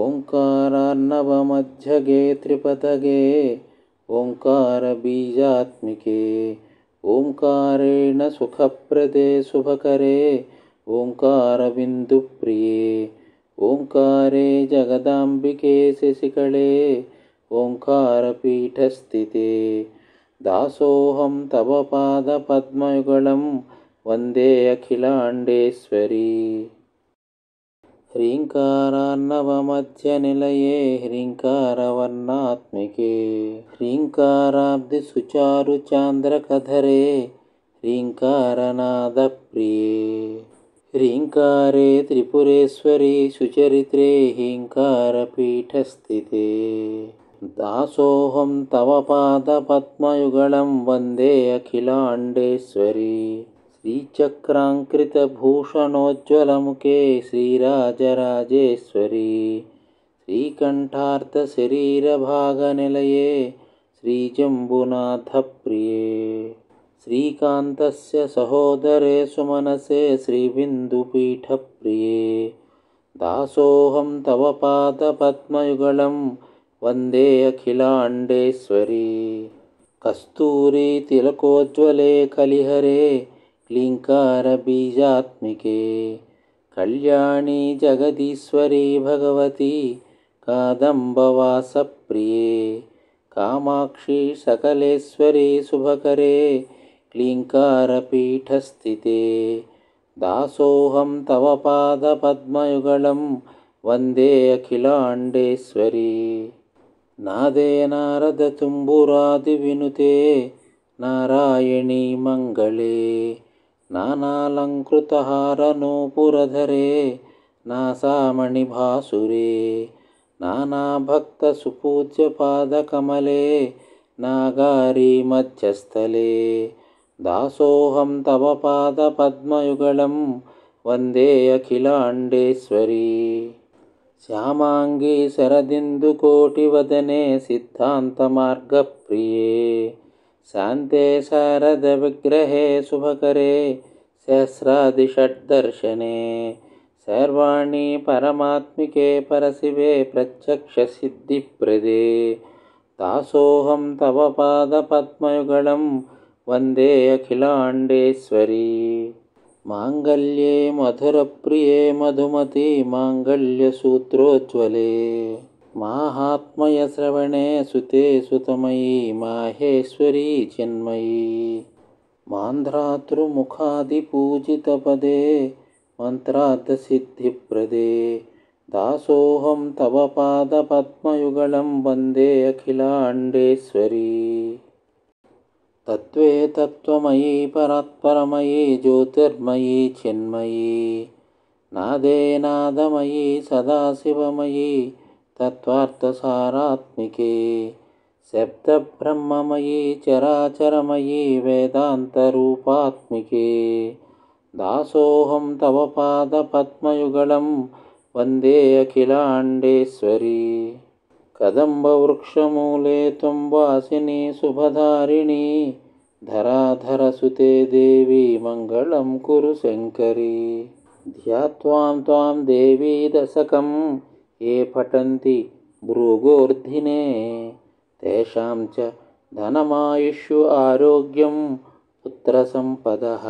ओङ्कारार्णवमध्यगे त्रिपदगे ओङ्कारबीजात्मिके ओङ्कारेण सुखप्रदे शुभकरे ओङ्कारबिन्दुप्रिये ओङ्कारे जगदाम्बिके शशिकले ओङ्कारपीठस्थिते दासोऽहं तव पादपद्मयुगलं वन्दे अखिलाण्डेश्वरी। ह्रीङ्कारार्णवमध्यनिलये ह्रीङ्कारवर्णात्मिके ह्रीङ्काराब्धिसुचारुचान्द्रकधरे ह्रीङ्कारनादप्रिये ह्रीङ्कारे त्रिपुरेश्वरी सुचरित्रे ह्रीङ्कारपीठस्थिते दासोऽहं तव पादपद्मयुगलं वन्दे अखिलाण्डेश्वरी। श्रीचक्राङ्कृतभूषणोज्ज्वलमुखे श्रीराजराजेश्वरी श्रीकण्ठार्धशरीरभागनिलये श्रीजम्बुनाथप्रिये श्रीकान्तस्य सहोदरे सुमनसे श्रीबिन्दुपीठप्रिये दासोऽहं तव पादपद्मयुगलं वन्दे अखिलाण्डेश्वरी। कस्तूरी तिलकोज्ज्वले कलिहरे क्लीङ्कारबीजात्मिके कल्याणी जगदीश्वरी भगवती कादम्बवासप्रिये कामाक्षी सकलेश्वरी शुभकरे क्लीङ्कारपीठस्थिते दासोऽहं तव पादपद्मयुगलं वन्दे अखिलाण्डेश्वरी। नादे नारदतुम्बुरादिविनुते नारायणी मङ्गले नानालङ्कृतहारनूपुरधरे नासामणिभासुरे नानाभक्तसुपूज्यपादकमले नागारी मध्यस्थले दासोऽहं तव पादपद्मयुगलं वन्दे अखिलाण्डेश्वरी। श्यामाङ्गी शरदिन्दुकोटिवदने सिद्धान्तमार्गप्रिये शान्ते शारदविग्रहे शुभकरे सहस्रादिषड्दर्शने सर्वाणि परमात्मिके परशिवे प्रत्यक्षसिद्धिप्रदे दासोऽहं तव पादपद्मयुगलं वन्दे अखिलाण्डेश्वरी। माङ्गल्ये मधुरप्रिये मधुमती माङ्गल्यसूत्रोज्ज्वले माहात्म्यश्रवणे सुते सुतमयी माहेश्वरी चिन्मयी मान्ध्रातृमुखादिपूजितपदे मन्त्रार्थसिद्धिप्रदे दासोऽहं तव पादपद्मयुगलं वन्दे अखिलाण्डेश्वरी। तत्त्वे तत्त्वमयी परात्परमयी ज्योतिर्मयी चिन्मयी नादे नादमयी सदाशिवमयी तत्त्वार्थसारात्मिके शब्दब्रह्ममयी चराचरमयी वेदान्तरूपात्मिके दासोऽहं तव पादपद्मयुगलं वन्दे अखिलाण्डेश्वरी। कदम्बवृक्षमूले त्वं वासिनी शुभधारिणी धराधरसुते देवी मङ्गलं कुरु शङ्करी ध्यात्वां त्वां देवी दशकं ये पठन्ति भृगोर्धिने तेषां च धनमायुष्य आरोग्यं पुत्रसम्पदः।